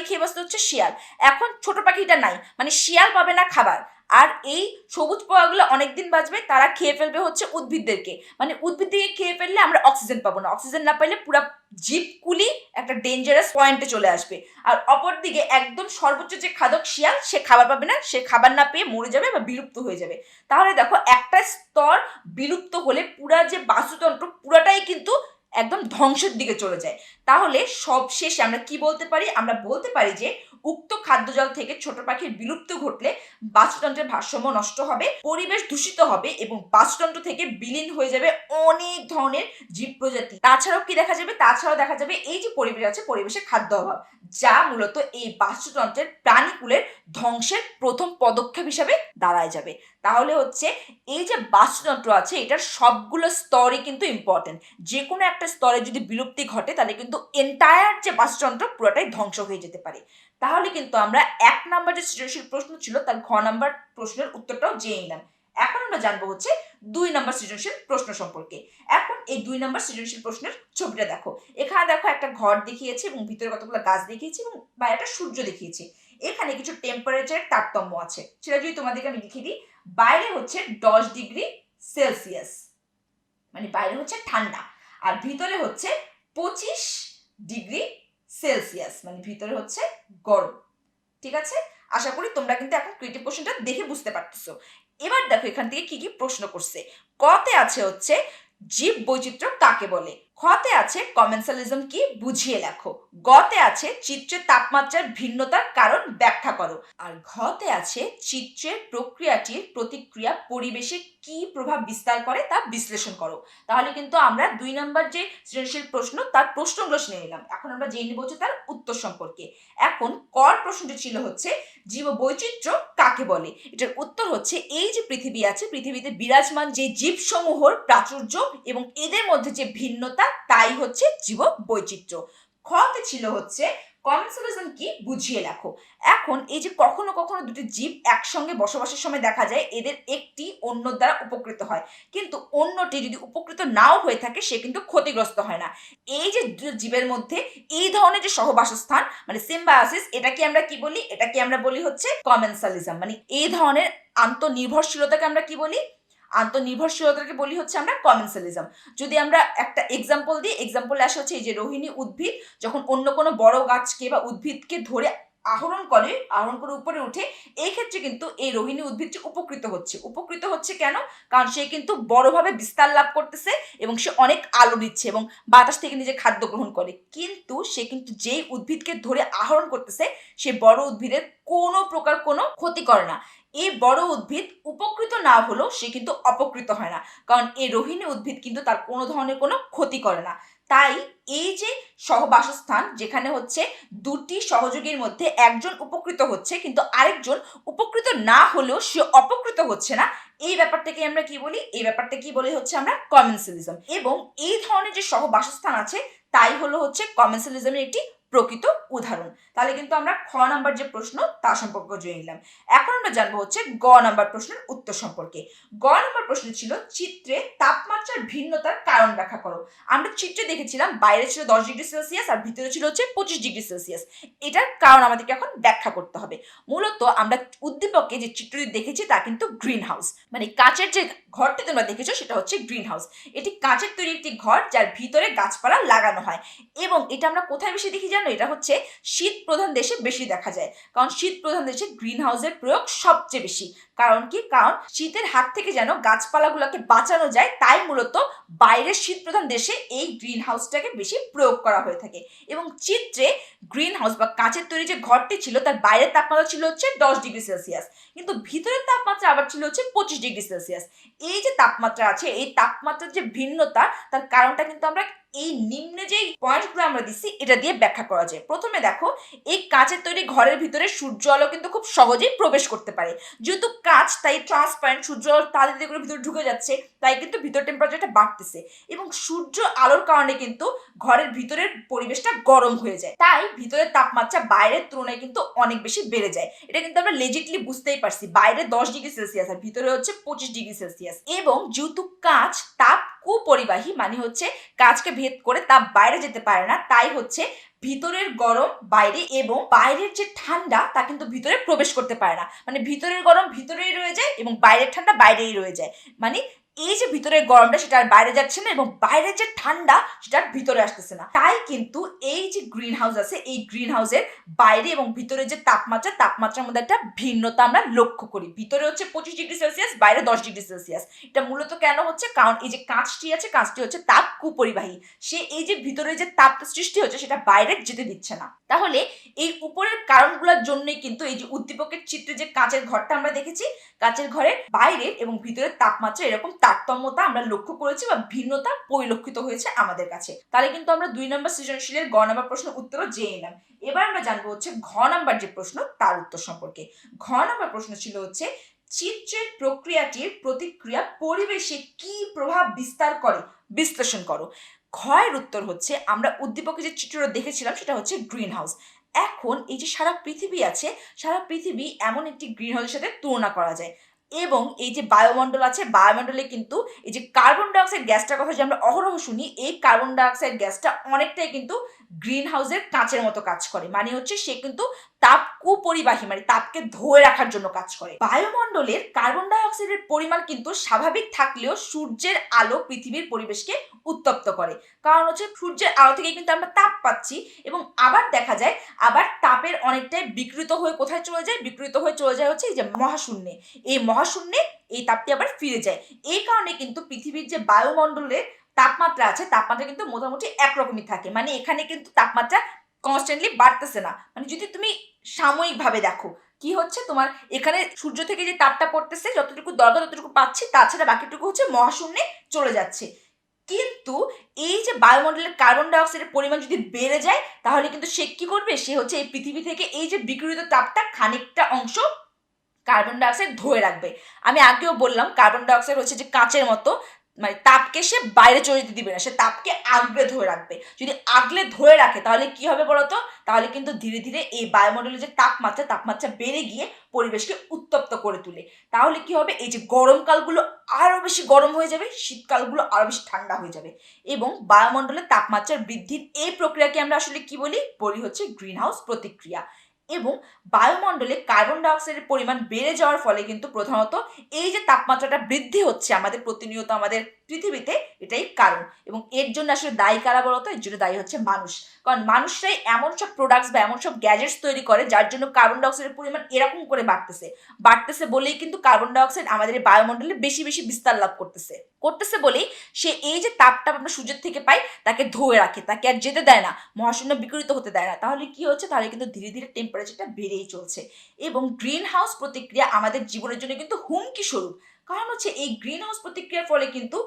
খেয়ে বাঁচতে হচ্ছে শিয়াল। এখন ছোট পাখিটা নাই, মানে শিয়াল পাবে না খাবার, আর এই সবুজ পোকাগুলো অনেকদিন বাঁচবে, তারা খেয়ে ফেলবে হচ্ছে উদ্ভিদদেরকে, মানে উদ্ভিদকে খেয়ে ফেললে আমরা অক্সিজেন পাবো না, অক্সিজেন না পাইলে পুরো জীবকুলি একটা ডেঞ্জারাস পয়েন্টে চলে আসবে। আর অপরদিকে একদম সর্বোচ্চ যে খাদক শিয়াল, সে খাবার পাবে না, সে খাবার না পেয়ে মরে যাবে বা বিলুপ্ত হয়ে যাবে। তাহলে দেখো, একটা স্তর বিলুপ্ত হলে পুরা যে বাস্তুতন্ত্র পুরাটাই কিন্তু একদম ধ্বংসের দিকে চলে যায়। তাহলে সবশেষে আমরা কি বলতে পারি? আমরা বলতে পারি যে উক্ত খাদ্যজাল থেকে ছোট পাখির বিলুপ্ত ঘটলে বাস্তুতন্ত্রের ভারসাম্য নষ্ট হবে, পরিবেশ দূষিত হবে এবং বাস্তুতন্ত্র থেকে বিলীন হয়ে যাবে অনেক ধরনের জীব প্রজাতি। তাছাড়াও কি দেখা যাবে? তাছাড়াও দেখা যাবে এই যে পরিবেশ আছে, পরিবেশে খাদ্য অভাব, যা মূলত এই বাস্তুতন্ত্রের প্রাণীকুলের ধ্বংসের প্রথম পদক্ষেপ হিসাবে দাঁড়ায় যাবে। তাহলে হচ্ছে এই যে বাস্তুতন্ত্র আছে, এটার সবগুলো স্তরই কিন্তু ইম্পর্টেন্ট। যে কোনো একটা স্তরে যদি বিলুপ্তি ঘটে, তাহলে কিন্তু এন্টায়ার যে বাস্তুতন্ত্র পুরোটাই ধ্বংস হয়ে যেতে পারে। তাহলে কিন্তু আমরা 1 নাম্বার যে সৃজনশীল প্রশ্ন ছিল, তার ঘ নাম্বার প্রশ্নের উত্তরটাও জেনে নিলাম। এখন আমরা জানবো হচ্ছে 2 নাম্বার সৃজনশীল প্রশ্ন সম্পর্কে। এখন এই 2 নাম্বার সৃজনশীল প্রশ্নের ছবিটা দেখো। এখানে দেখো একটা ঘর দেখিয়েছে এবং ভিতরে কতগুলো গাছ দেখিয়েছে এবং বাইরেটা সূর্য দেখিয়েছে। এখানে কিছু টেম্পারেচার তারতম্য আছে, সেটা যদি তোমাদেরকে আমি লিখে দিই। বাইরে হচ্ছে 10 ডিগ্রি সেলসিয়াস, মানে বাইরে হচ্ছে ঠান্ডা, আর ভিতরে হচ্ছে 25 ডিগ্রি সেলসিয়াস, মানে ভিতরে হচ্ছে গরম। ঠিক আছে, আশা করি তোমরা কিন্তু এখন ক্রিয়েটিভ কোশ্চেনটা দেখে বুঝতে পারতেছো। এবার দেখো এখান থেকে কি কি প্রশ্ন করছে। কতে আছে হচ্ছে জীব বৈচিত্র্য কাকে বলে, খতে আছে কমেন্সালিজম কি বুঝিয়ে লেখো, গতে আছে চিত্রের তাপমাত্রার ভিন্নতার কারণ ব্যাখ্যা করো, আর ঘতে আছে চিত্রের প্রক্রিয়াটির প্রতিক্রিয়া পরিবেশে কি প্রভাব বিস্তার করে তা বিশ্লেষণ করো। তাহলে কিন্তু আমরা 2 নাম্বার যে সৃজনশীল প্রশ্ন, তার প্রশ্নগুলো শুনে নিলাম। এখন আমরা জেনে নেব হচ্ছে তার উত্তর সম্পর্কে। এখন কর প্রশ্নটি ছিল হচ্ছে জীব বৈচিত্র্য কাকে বলে। এটার উত্তর হচ্ছে এই যে পৃথিবী আছে, পৃথিবীতে বিরাজমান যে জীবসমূহর প্রাচুর্য এবং এদের মধ্যে যে ভিন্নতা, তাই হচ্ছে জীব বৈচিত্র্য। খতে ছিল হচ্ছে কমেন্সালিজম কি বুঝিয়ে লেখো। এখন এই যে কখনো কখনো দুটি জীব একসঙ্গে বসবাসের সময় দেখা যায় এদের একটি অন্য দ্বারা উপকৃত হয়, কিন্তু অন্যটি যদি উপকৃত নাও হয়ে থাকে সে কিন্তু ক্ষতিগ্রস্ত হয় না। এই যে জীবের মধ্যে এই ধরনের যে সহবাসস্থান, মানে সিম্বায়োসিস, এটাকে আমরা কি বলি? এটাকে আমরা বলি হচ্ছে কমেন্সালিজম। মানে এই ধরনের আন্তঃনির্ভরশীলতাকে আমরা কি বলি? আন্তঃনির্ভরশীলতাকে বলি হচ্ছে আমরা কমেন্সালিজম। যদি আমরা একটা এক্সাম্পল দিই, এক্সাম্পল আসে হচ্ছে এই যে রোহিণী উদ্ভিদ যখন অন্য কোনো বড় গাছকে বা উদ্ভিদকে ধরে আহরণ করে উপরে উঠে, এই ক্ষেত্রে কিন্তু এই রোহিণী উদ্ভিদটি উপকৃত হচ্ছে কেন? কারণ সে কিন্তু বড়ভাবে বিস্তার লাভ করতেছে এবং সে অনেক আলো দিচ্ছে এবং বাতাস থেকে নিজে খাদ্য গ্রহণ করে, কিন্তু সে কিন্তু যেই উদ্ভিদকে ধরে আহরণ করতেছে সে বড় উদ্ভিদের কোনো প্রকার কোনো ক্ষতি করে না। এই বড় উদ্ভিদ উপকৃত না হলেও সে কিন্তু অপকৃত হয় না, কারণ এই রোহিণী উদ্ভিদ কিন্তু তার কোনো ধরনের কোনো ক্ষতি করে না। তাই এই যে সহবাসস্থান, যেখানে হচ্ছে দুটি সহযোগীর মধ্যে একজন উপকৃত হচ্ছে কিন্তু আরেকজন উপকৃত না হলেও সে অপকৃত হচ্ছে না, এই ব্যাপারটাকে আমরা কি বলি? এই ব্যাপারটা কি বলি হচ্ছে আমরা কমেন্সালিজম। এবং এই ধরনের যে সহবাসস্থান আছে, তাই হলো হচ্ছে কমেন্সালিজমের একটি প্রকৃত উদাহরণ। তাহলে কিন্তু আমরা খ নাম্বার যে প্রশ্ন তা সম্পর্কে জেনে নিলাম। এখন আমরা জানবো হচ্ছে গ নাম্বার প্রশ্নের উত্তর সম্পর্কে। গ নাম্বার প্রশ্ন ছিল চিত্রে তাপমাত্রার ভিন্নতার কারণ ব্যাখ্যা করো। আমরা চিত্রে দেখেছিলাম বাইরে ছিল 10 ডিগ্রি সেলসিয়াস আর ভিতরে ছিল হচ্ছে 25 ডিগ্রি সেলসিয়াস। এটার কারণ আমাদেরকে এখন ব্যাখ্যা করতে হবে। মূলত আমরা উদ্দীপকে যে চিত্রটি দেখেছি তা কিন্তু গ্রিন হাউস, মানে কাচের যে ঘরটি তোমরা দেখেছো সেটা হচ্ছে গ্রিন হাউস। এটি কাচের তৈরি একটি ঘর যার ভিতরে গাছপালা লাগানো হয়, এবং এটা আমরা কোথায় বেশি দেখি জানো? এটা হচ্ছে শীত প্রধান দেশে বেশি দেখা যায়, কারণ শীত প্রধান দেশে গ্রিন হাউসের প্রয়োগ সবচেয়ে বেশি। কারণ কি? কারণ শীতের হাত থেকে যেন গাছপালাগুলোকে বাঁচানো যায়, তাই মূলত বাইরের শীত প্রধান দেশে এই গ্রিন হাউসটাকে বেশি প্রয়োগ করা হয়ে থাকে। এবং চিত্রে গ্রিন হাউস বা কাঁচের তৈরি যে ঘরটি ছিল তার বাইরের তাপমাত্রা ছিল হচ্ছে 10 ডিগ্রি সেলসিয়াস, কিন্তু ভিতরের তাপমাত্রা আবার ছিল হচ্ছে 25 ডিগ্রি সেলসিয়াস। এই যে তাপমাত্রা আছে, এই তাপমাত্রার যে ভিন্নতা, তার কারণটা কিন্তু আমরা এই নিম্নে যেই পয়েন্টগুলো আমরা দিচ্ছি এটা দিয়ে ব্যাখ্যা করা যায়। প্রথমে দেখো, এই কাঁচের তৈরি ঘরের ভিতরে সূর্য আলো কিন্তু খুব সহজেই প্রবেশ করতে পারে। যেহেতু কাঁচ তাই ট্রান্সপারেন্ট, সূর্য আলো তাড়াতাড়ি করে ভিতরে ঢুকে যাচ্ছে, তাই কিন্তু ভিতর টেম্পারেচারটা বাড়তেছে এবং সূর্য আলোর কারণে কিন্তু ঘরের ভিতরের পরিবেশটা গরম হয়ে যায়, তাই ভিতরের তাপমাত্রা বাইরের তুলনায় কিন্তু অনেক বেশি বেড়ে যায়। এটা কিন্তু আমরা লেজিটলি বুঝতেই পারছি, বাইরে 10 ডিগ্রি সেলসিয়াস আর ভিতরে হচ্ছে 25 ডিগ্রি সেলসিয়াস। এবং যেহেতু কাঁচ তাপ কুপরিবাহী, মানে হচ্ছে কাঁচকে ভেদ করে তাপ বাইরে যেতে পারে না, তাই হচ্ছে ভিতরের গরম বাইরে এবং বাইরের যে ঠান্ডা তা কিন্তু ভিতরে প্রবেশ করতে পারে না। মানে ভিতরের গরম ভিতরেই রয়ে যায় এবং বাইরের ঠান্ডা বাইরেই রয়ে যায়। মানে এই যে ভিতরের গরমটা সেটা আর বাইরে যাচ্ছে না এবং বাইরের যে ঠান্ডা সেটা আর ভিতরে আসতেছে না। তাই কিন্তু এই যে গ্রিন হাউস আছে, এই গ্রিন হাউসের বাইরে এবং ভিতরে যে তাপমাত্রার মধ্যে একটা ভিন্নতা আমরা লক্ষ্য করি। ভিতরে হচ্ছে 25 ডিগ্রি সেলসিয়াস, বাইরে 10 ডিগ্রি সেলসিয়াস। এটা মূলত কেন হচ্ছে, কারণ এই যে কাঁচটি আছে, কাঁচটি হচ্ছে তাপ কুপরিবাহী। সে এই যে ভিতরে যে তাপটা সৃষ্টি হচ্ছে সেটা বাইরে যেতে দিচ্ছে না। তাহলে এই উপরের কারণগুলোর জন্যই কিন্তু এই যে উদ্দীপকের চিত্রে যে কাঁচের ঘরটা আমরা দেখেছি, কাঁচের ঘরের বাইরের এবং ভিতরের তাপমাত্রা এরকম তারতম্যতা আমরা লক্ষ্য করেছি বা ভিন্নতা পরিলক্ষিত হয়েছে আমাদের কাছে। তাহলে কিন্তু আমরা 2 নম্বর সৃজনশীলের গ নম্বর প্রশ্ন উত্তরও জেনে নিলাম। এবার আমরা জানবো হচ্ছে ঘ নাম্বার যে প্রশ্ন তার উত্তর সম্পর্কে। ঘ নাম্বার প্রশ্ন ছিল হচ্ছে চিত্রের প্রক্রিয়াটির প্রতিক্রিয়া পরিবেশে কি প্রভাব বিস্তার করে বিশ্লেষণ করো। ঘয়ের উত্তর হচ্ছে, আমরা উদ্দীপকে যে চিত্রটা দেখেছিলাম সেটা হচ্ছে গ্রিন হাউস। এখন এই যে সারা পৃথিবী আছে, সারা পৃথিবী এমন একটি গ্রিন হাউসের সাথে তুলনা করা যায়। এবং এই যে বায়ুমণ্ডল আছে, বায়ুমণ্ডলে কিন্তু এই যে কার্বন ডাইঅক্সাইড গ্যাসটার কথা যে আমরা অহরহ শুনি, এই কার্বন ডাইঅক্সাইড গ্যাসটা অনেকটাই কিন্তু গ্রিন হাউসের কাঁচের মতো কাজ করে। মানে হচ্ছে সে কিন্তু তাপ কুপরিবাহী, মানে তাপকে ধরে রাখার জন্য কাজ করে। বায়ুমণ্ডলের কার্বন ডাইঅক্সাইডের পরিমাণ কিন্তু স্বাভাবিক থাকলেও সূর্যের আলো পৃথিবীর পরিবেশকে উত্তপ্ত করে। কারণ হচ্ছে সূর্যের আলো থেকে কিন্তু আমরা তাপ পাচ্ছি এবং আবার দেখা যায় আবার তাপের অনেকটাই বিকৃত হয়ে কোথায় চলে যায়, বিকৃত হয়ে চলে যায় হচ্ছে এই যে মহাশূন্যে। এই মহাশূন্যে এই তাপটি আবার ফিরে যায়। এই কারণে কিন্তু পৃথিবীর যে বায়ুমণ্ডলের তাপমাত্রা আছে, তাপমাত্রা কিন্তু মোটামুটি একরকমই থাকে। মানে এখানে কিন্তু তাপমাত্রা কনস্ট্যান্টলি বাড়তেছে না। মানে যদি তুমি সাময়িকভাবে দেখো কি হচ্ছে, তোমার এখানে সূর্য থেকে যে তাপটা পড়তেছে যতটুকু দরকার ততটুকু পাচ্ছি, তাছাড়া বাকিটুকু হচ্ছে মহাশূন্যে চলে যাচ্ছে। কিন্তু এই যে বায়ুমণ্ডলের কার্বন ডাইঅক্সাইডের পরিমাণ যদি বেড়ে যায়, তাহলে কিন্তু সে কি করবে, সে হচ্ছে এই পৃথিবী থেকে এই যে বিকিরিত তাপটা খানিকটা অংশ কার্বন ডাইঅক্সাইড ধরে রাখবে। আমি আগেও বললাম কার্বন ডাইঅক্সাইড হচ্ছে যে কাঁচের মতো, মানে তাপকে সে বাইরে চলে যেতে দিবে না, সে তাপকে আগলে ধরে রাখবে। যদি আগলে ধরে রাখে তাহলে কি হবে বলতো, তাহলে কিন্তু ধীরে ধীরে এই বায়ুমণ্ডলের যে তাপমাত্রা বেড়ে গিয়ে পরিবেশকে উত্তপ্ত করে তোলে। তাহলে কি হবে, এই যে গরমকালগুলো আরো বেশি গরম হয়ে যাবে, শীতকালগুলো আরো বেশি ঠান্ডা হয়ে যাবে এবং বায়ুমণ্ডলের তাপমাত্রার বৃদ্ধির এই প্রক্রিয়াকে আমরা আসলে কি বলি হচ্ছে গ্রিন হাউস প্রতিক্রিয়া। এবং বায়ুমণ্ডলে কার্বন ডাইঅক্সাইডের পরিমাণ বেড়ে যাওয়ার ফলে কিন্তু প্রধানত এই যে তাপমাত্রাটা বৃদ্ধি হচ্ছে আমাদের প্রতিনিয়ত আমাদের পৃথিবীতে, এটাই কারণ। এবং এর জন্য আসলে দায়ী কারা বলতো, এর জন্য দায়ী হচ্ছে মানুষ। কারণ মানুষরাই এমন সব প্রোডাক্টস বা এমন সব গ্যাজেটস তৈরি করে যার জন্য কার্বন ডাইঅক্সাইডের পরিমাণ এরকম করে বাড়তেছে বলেই কিন্তু কার্বন ডাইঅক্সাইড আমাদের বায়ুমণ্ডলে বেশি বেশি বিস্তার লাভ করতেছে বলেই সে এই যে তাপটা আমরা সূর্যের থেকে পাই তাকে ধরে রাখে, তাকে আর যেতে দেয় না, মহাশূন্য বিকৃত হতে দেয় না। তাহলে কি হচ্ছে, তাহলে কিন্তু ধীরে ধীরে টেম্পারেচারটা বেড়েই চলছে। এবং গ্রিন হাউস প্রতিক্রিয়া আমাদের জীবনের জন্য কিন্তু হুমকি স্বরূপ। কারণ হচ্ছে এই গ্রিন হাউস প্রতিক্রিয়ার ফলে কিন্তু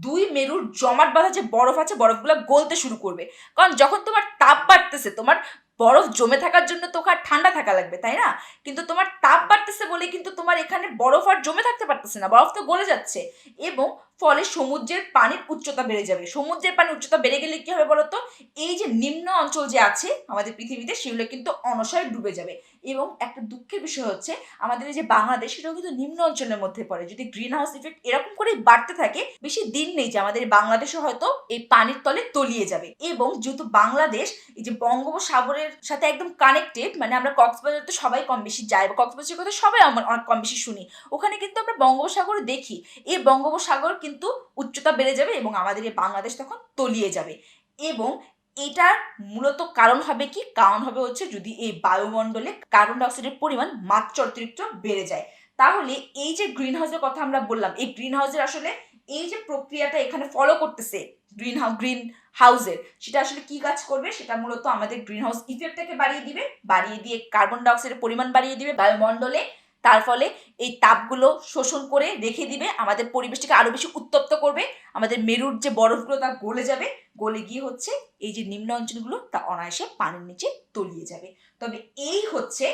দুই মেরুর জমাট বাঁধা যে বরফ আছে, বরফগুলো গলতে শুরু করবে। কারণ যখন তোমার তাপ বাড়তেছে, তোমার বরফ জমে থাকার জন্য তো ওখানে ঠান্ডা থাকা লাগবে, তাই না? কিন্তু তোমার তাপ বাড়তেছে বলে কিন্তু তোমার এখানে বরফ আর জমে থাকতে পারতেছে না, বরফ তো গলে যাচ্ছে। এবং ফলে সমুদ্রের পানির উচ্চতা বেড়ে যাবে। সমুদ্রের পানির উচ্চতা বেড়ে গেলে কি হবে বলতো, এই যে নিম্ন অঞ্চল যে আছে আমাদের পৃথিবীতে সেগুলো কিন্তু অনসায় ডুবে যাবে। এবং একটা দুঃখের বিষয় হচ্ছে আমাদের এই যে বাংলাদেশ, সেটাও কিন্তু নিম্ন অঞ্চলের মধ্যে পড়ে। যদি গ্রিন হাউস ইফেক্ট এরকম করেই বাড়তে থাকে, বেশি দিন নেই যে আমাদের বাংলাদেশও হয়তো এই পানির তলে তলিয়ে যাবে। এবং যেহেতু বাংলাদেশ এই যে বঙ্গোপসাগরের সাথে একদম কানেক্টেড, মানে আমরা কক্সবাজার তো সবাই কম বেশি যাই, বা কক্সবাজারের কথা সবাই আমরা অনেক কম বেশি শুনি, ওখানে কিন্তু আমরা বঙ্গোপসাগর দেখি। এই বঙ্গোপসাগর কিন্তু উচ্চতা বেড়ে যাবে এবং আমাদের এই বাংলাদেশ তখন তলিয়ে যাবে। এবং এটার মূলত কারণ হবে কি, কারণ হবে হচ্ছে যদি এই বায়ুমণ্ডলে কার্বন ডাইঅক্সাইডের পরিমাণ মাত্রা অতিরিক্ত বেড়ে যায়। তাহলে এই যে গ্রিন হাউসের কথা আমরা বললাম, এই গ্রিন হাউসের আসলে এই যে প্রক্রিয়াটা এখানে ফলো করতেছে গ্রিন হাউসের, সেটা আসলে কি কাজ করবে, সেটা মূলত আমাদের গ্রিন হাউস ইফেক্টটাকে বাড়িয়ে দিয়ে কার্বন ডাইঅক্সাইডের পরিমাণ বাড়িয়ে দিবে বায়ুমণ্ডলে। তার ফলে এই তাপগুলো শোষণ করে রেখে দিবে, আমাদের পরিবেশটাকে আরো বেশি উত্তপ্ত করবে, আমাদের মেরুর যে বরফগুলো তা গলে যাবে, গলে গিয়ে হচ্ছে এই যে নিম্ন অঞ্চলগুলো তা অনায়াসে পানির নিচে তলিয়ে যাবে। তবে এই হচ্ছে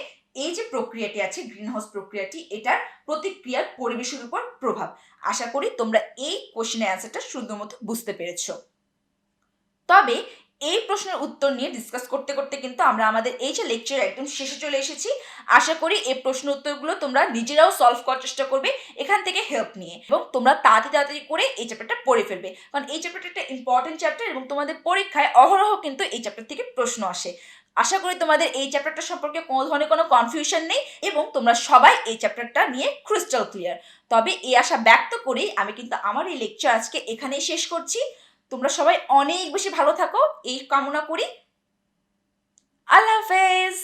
এই যে প্রক্রিয়াটি আছে গ্রিন হাউস প্রক্রিয়াটি, এটার প্রতিক্রিয়ার পরিবেশের উপর প্রভাব। আশা করি তোমরা এই কোশ্চেনের অ্যান্সারটা সুন্দর মতো বুঝতে পেরেছো। তবে এই প্রশ্নের উত্তর নিয়ে ডিসকাস করতে করতে কিন্তু আমরা আমাদের এই যে লেকচার একদম শেষে চলে এসেছি। আশা করি এই প্রশ্ন উত্তরগুলো তোমরা নিজেরাও সলভ করার চেষ্টা করবে এখান থেকে হেল্প নিয়ে, এবং তোমরা তাড়াতাড়ি করে এই চ্যাপ্টারটা পড়ে ফেলবে, কারণ এই চ্যাপ্টারটা একটা ইম্পর্টেন্ট চ্যাপ্টার এবং তোমাদের পরীক্ষায় অহরহ কিন্তু এই চ্যাপ্টার থেকে প্রশ্ন আসে। আশা করি তোমাদের এই চ্যাপ্টারটা সম্পর্কে কোনো ধরনের কোনো কনফিউশন নেই এবং তোমরা সবাই এই চ্যাপ্টারটা নিয়ে ক্রিস্টাল ক্লিয়ার। তবে এই আশা ব্যক্ত করেই আমি কিন্তু আমার এই লেকচার আজকে এখানেই শেষ করছি। তোমরা সবাই অনেক বেশি ভালো থাকো এই কামনা করি। আল্লাহ হাফেজ।